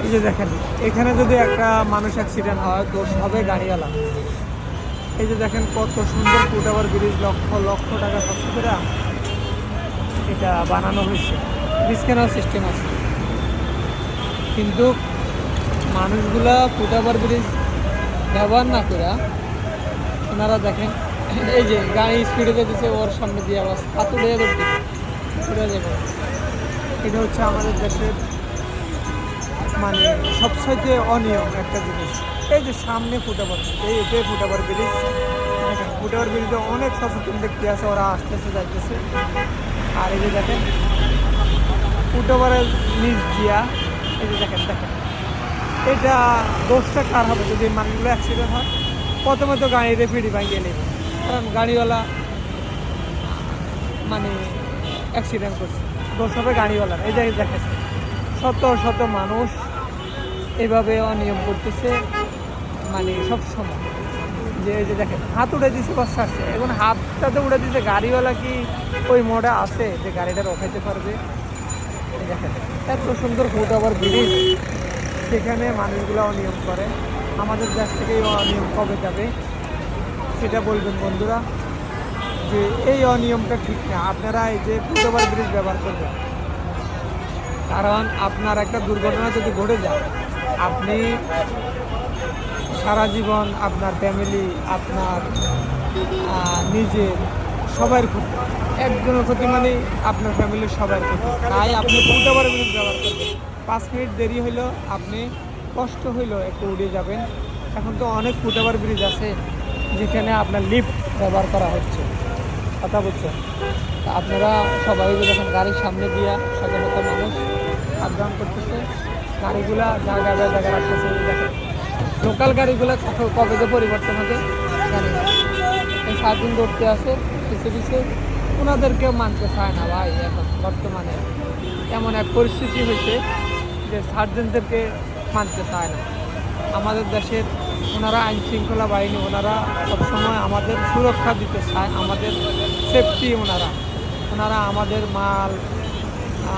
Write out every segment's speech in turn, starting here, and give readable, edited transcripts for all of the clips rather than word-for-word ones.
এই যে দেখেন, এখানে যদি একটা মানুষ অ্যাক্সিডেন্ট হয় দোষ হবে গাড়িওয়ালা। এই যে দেখেন কত সুন্দর ফুটওভার ব্রিজ, লক্ষ লক্ষ টাকা খরচ করে এটা বানানো হয়েছে। ব্রিজ কেনার সিস্টেম আছে, কিন্তু মানুষগুলা ফুটওভার ব্রিজ ব্যবহার না করে ওনারা দেখেন এই যে গাড়ি স্পিডে যেতেছে, ওর সামনে দিয়ে আবার হাতুড়ে যাবে। এটা হচ্ছে আমাদের দেশের মানে সবচাইতে অনিয়ম একটা জিনিস। এই যে সামনে ফুটওভার, এটাই ফুটওভার ব্রিজ। দেখেন ফুটওভার ব্রিজে অনেক সচেতন ব্যক্তি আছে, ওরা আসতেছে যাইতেছে। আর এই যে দেখেন ফুটওভারের নিচ দিয়া, এই যে দেখেন দেখেন এটা দোষটা কার হবে যদি মানুষগুলো অ্যাক্সিডেন্ট হয়? প্রথমে তো গাড়িতে পিড়ি ভাঙিয়ে নেবে, কারণ গাড়িওয়ালা মানে অ্যাক্সিডেন্ট করছে, দোষ হবে গাড়িওয়ালার। এই যে দেখেন শত শত মানুষ এভাবে অনিয়ম করতেছে মানে সব সময়। যে এই যে দেখেন হাত উড়ে দিচ্ছে, বাস আসছে, এখন হাতটা তো উড়ে দিচ্ছে, গাড়িওয়ালা কি ওই মোড়ে আছে যে গাড়িটা রখাইতে পারবে? এই দেখেন এত সুন্দর ফুটওভার ব্রিজ, সেখানে মানুষগুলো অনিয়ম করে। আমাদের দেশ থেকে এই অনিয়ম কবে যাবে সেটা বলবেন বন্ধুরা, যে এই অনিয়মটা ঠিক না। আপনারা এই যে ফুটওভার ব্রিজ ব্যবহার করবেন, কারণ আপনার একটা দুর্ঘটনা যদি ঘটে যায়, আপনি সারা জীবন আপনার ফ্যামিলি, আপনার নিজের সবার ক্ষতি, একজনের ক্ষতি মানে আপনার ফ্যামিলির সবার ক্ষতি। তাই আপনি ফুটওভার ব্রিজ ব্যবহার করবেন। 5 মিনিট দেরি হইলেও আপনি কষ্ট হইলেও একটু উড়ে যাবেন। এখন তো অনেক ফুটওভার ব্রিজ আছে যেখানে আপনার লিফট ব্যবহার করা হচ্ছে, কথা বলছেন। আপনারা সবাই যখন গাড়ির সামনে দিয়ে সাধারণত মানুষ আপডাউন করতেছে, গাড়িগুলা জায়গা রাখতেছে। দেখেন লোকাল গাড়িগুলা কবে যে পরিবর্তন হবে জানি না। এই 7 দিন ধরতে আসে পিছিয়ে পিছিয়ে, ওনাদেরকেও মানতে চায় না ভাই। এখন বর্তমানে এমন এক পরিস্থিতি হয়েছে যে সার্জেন্টদেরকে মানতে চায় না আমাদের দেশের। ওনারা আইন শৃঙ্খলা বাহিনী, ওনারা সবসময় আমাদের সুরক্ষা দিতে চায়, আমাদের সেফটি। ওনারা আমাদের মাল,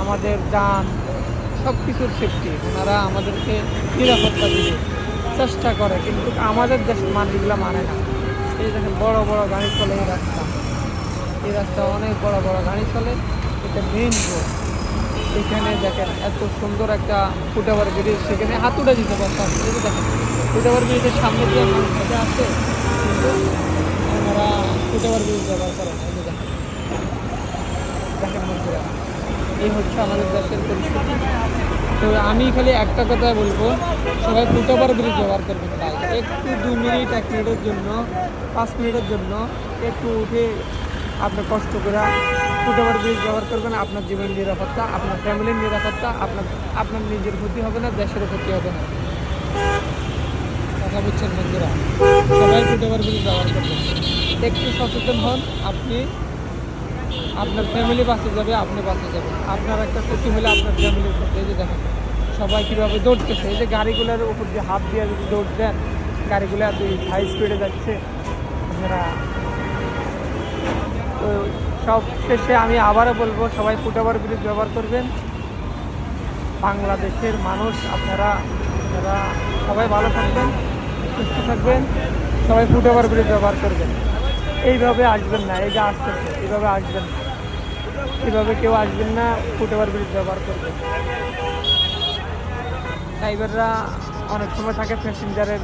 আমাদের যান, সব কিছুর সেফটি। ওনারা আমাদেরকে নিরাপত্তা দিতে চেষ্টা করে, কিন্তু আমাদের দেশের মানুষগুলো মানে না। এই দেখেন বড় বড় গাড়ি চলে এই রাস্তা অনেক বড় বড় গাড়ি চলে। এটা মেইন রোড। এখানে দেখেন এত সুন্দর একটা ফুটওভার ব্রিজ, সেখানে হাতুড়ে দিতে পারতাম। দেখেন ফুটওভার ব্রিজের সামনে দিয়ে মানুষ হেঁটে আসছে, কিন্তু ওনারা ফুটওভার ব্রিজ ব্যবহার করে না। এই দেখেন দেখেন বন্ধুরা, এই হচ্ছে আমাদের দেশের পরিস্থিতি। তো আমি খালি একটা কথা বলবো, সবাই ফুটওভার ব্রিজ ব্যবহার করবেন। তাই একটু 2 মিনিট 1 মিনিটের জন্য, 5 মিনিটের জন্য একটু উঠে আপনি কষ্ট করে ফুটওভার ব্রিজ ব্যবহার করবেন। আপনার জীবনের নিরাপত্তা, আপনার ফ্যামিলির নিরাপত্তা, আপনার নিজের ক্ষতি হবে না, দেশেরও ক্ষতি হবে না। কথা বুঝছেন বন্ধুরা, সবাই ফুটওভার ব্রিজ ব্যবহার করবেন। একটু সচেতন হন, আপনি আপনার ফ্যামিলি বাঁচে যাবে, আপনি বাঁচে যাবেন। আপনার একটা ক্ষতি হলে আপনার ফ্যামিলির ক্ষতি। এই যে দেখেন সবাই কীভাবে দৌড়তেছে, এই যে গাড়িগুলোর উপর দিয়ে হাত দিয়ে যদি দৌড় দেন, গাড়িগুলো এত হাই স্পিডে যাচ্ছে আপনারা। তো সব শেষে আমি আবারও বলবো, সবাই ফুটওভার ব্রিজ ব্যবহার করবেন। বাংলাদেশের মানুষ আপনারা সবাই ভালো থাকবেন, সুস্থ থাকবেন। সবাই ফুটওভার ব্রিজ ব্যবহার করবেন। এইভাবে আসবেন না, এই যে আসতেছে এইভাবে আসবেন না, এইভাবে কেউ আসবেন না, ফুটওভার ব্রিজ ব্যবহার করবেন। ড্রাইভাররা অনেক সময় থাকে প্যাসেঞ্জারের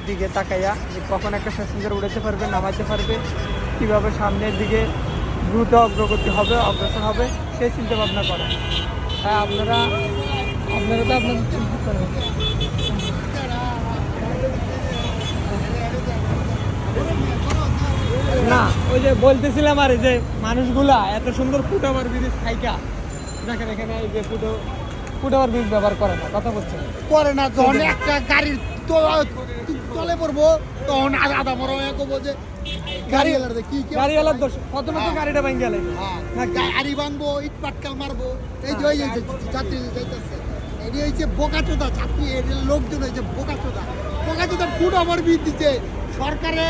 দিকে তাকাইয়া, যে কখন একটা প্যাসেঞ্জার উড়াতে পারবে, নামাইতে পারবে, কীভাবে সামনের দিকে দ্রুত অগ্রসর হবে সেই চিন্তা ভাবনা করে। তাই আপনারা তো আপনাদের চিন্তা করবেন না। ওই যে বলতেছিলাম, আর এই যে মানুষগুলা এত সুন্দর ফুটওভার ব্রিজ থাইকা দেখেন, এখানে এই যে ফুটওভার ব্রিজ ব্যবহার করে না, কথা বলছেন করে না। যখন একটা গাড়ির তলে পড়বো তখন আধা মরা কবো যে গাড়িওয়ালার গাড়িওয়ালার দোষ। প্রথমে তো গাড়িটা ভেঙে গেলে না, গাড়ি ভাঙবো, ইট পাটকাল মারবো। এই যে ওই যে যাত্রী যাইতেছে, এই হচ্ছে বোকাচোদা ছাত্রী, লোকজন হয়েছে বোকাচোদা। ফুটওভার ব্রিজ দিচ্ছে সরকারে,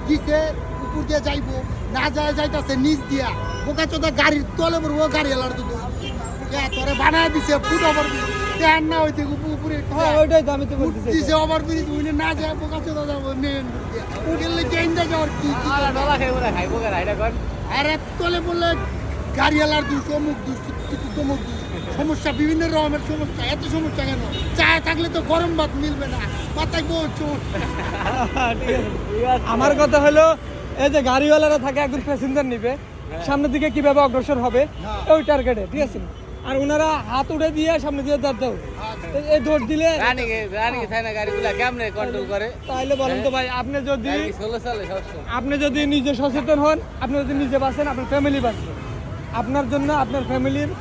দিচ্ছে উপর দিয়ে যাইবো, না যাইতেছে নিচ দিয়া। বোকাচোদা গাড়ির তলে পড়বো, গাড়িওয়ালার তো তোরে বানায় দিছে ফুটওভার ব্রিজ। দেন না ওই থেকে উপরে হ্যাঁ ওইটাই তো আমি তো বলতেছি দিছে ওভারব্রিজ উইনে না যায় বোকাচোদা যাবো মেন গেলে কেন্দা যাওয়ার কি কি আরে তলে বললে গাড়িওয়ালার দুষ অমুক দুষ তমুক দুষ সমস্যা বিভিন্ন রকমের সমস্যা এত সমস্যা কেন চা থাকলে তো গরম ভাত মিলবে না মাথায় বহুত সমস্যা ঠিক আছে। আমার কথা হলো এই যে গাড়িওয়ালারা থাকে একজন প্যাসেঞ্জার নিবে সামনের দিকে কিভাবে অগ্রসর হবে ওই টার্গেটে ঠিক আছে আর ওনারা হাত উঠে দিয়ে সামনে দিয়ে দাঁড় দাও এই দৌড় দিলে তাহলে বলেন তো ভাই আপনি যদি নিজে সচেতন হন আপনি যদি নিজে বাঁচেন আপনার ফ্যামিলি বাঁচবে আপনার জন্য আপনার ফ্যামিলির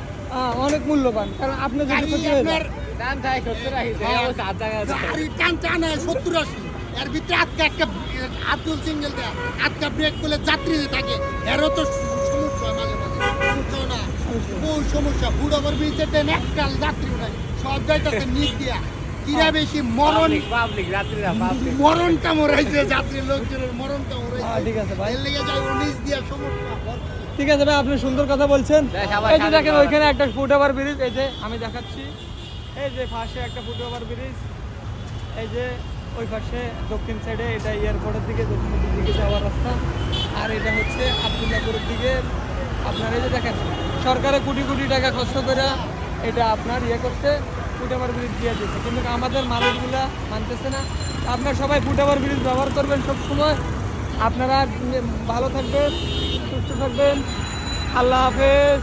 অনেক মূল্যবান কারণ আপনি যদি ক্ষতি হয়ে যায় গাড়ি টান টান 70-80 এর ভিতরে আটকা আতুল সিঙ্গেল দেয় আটকা ব্রেক করলে যাত্রী যে থাকে এরও তো সমস্যা হয় মাঝে মাঝে বুঝছো না বহু সমস্যা বুড়ো ওভার ব্রিজে দেন এককাল যাত্রী নাই সব যাইতেছে নিচ দিয়া কিরা বেশি মরণ কামড়াইছে যাত্রীর লোকজনের মরণ কামড়াইছে ঠিক আছে ভাই এর লেগে যাই 19 দিয়া সমস্যা ঠিক আছে ভাই আপনি সুন্দর কথা বলছেন এই যে দেখেন ওইখানে একটা ফুট ওভার ব্রিজ এই যে আমি দেখাচ্ছি এই যে পাশে একটা ফুট ওভার ব্রিজ এই যে ওই পাশে দক্ষিণ সাইডে এটা এয়ারপোর্টের দিকে দক্ষিণের দিকে যাওয়ার রাস্তা আর এটা হচ্ছে আব্দুল্লাহপুরের দিকে আপনার এই যে দেখেন সরকারে কোটি কোটি টাকা খরচ করে এটা আপনার করতে ফুট ওভার ব্রিজ দিয়ে দিচ্ছে কিন্তু আমাদের মানুষগুলা মানতেছে না আপনারা সবাই ফুট ওভার ব্রিজ ব্যবহার করবেন সবসময় আপনারা ভালো থাকবেন সুস্থ থাকবেন আল্লাহ হাফেজ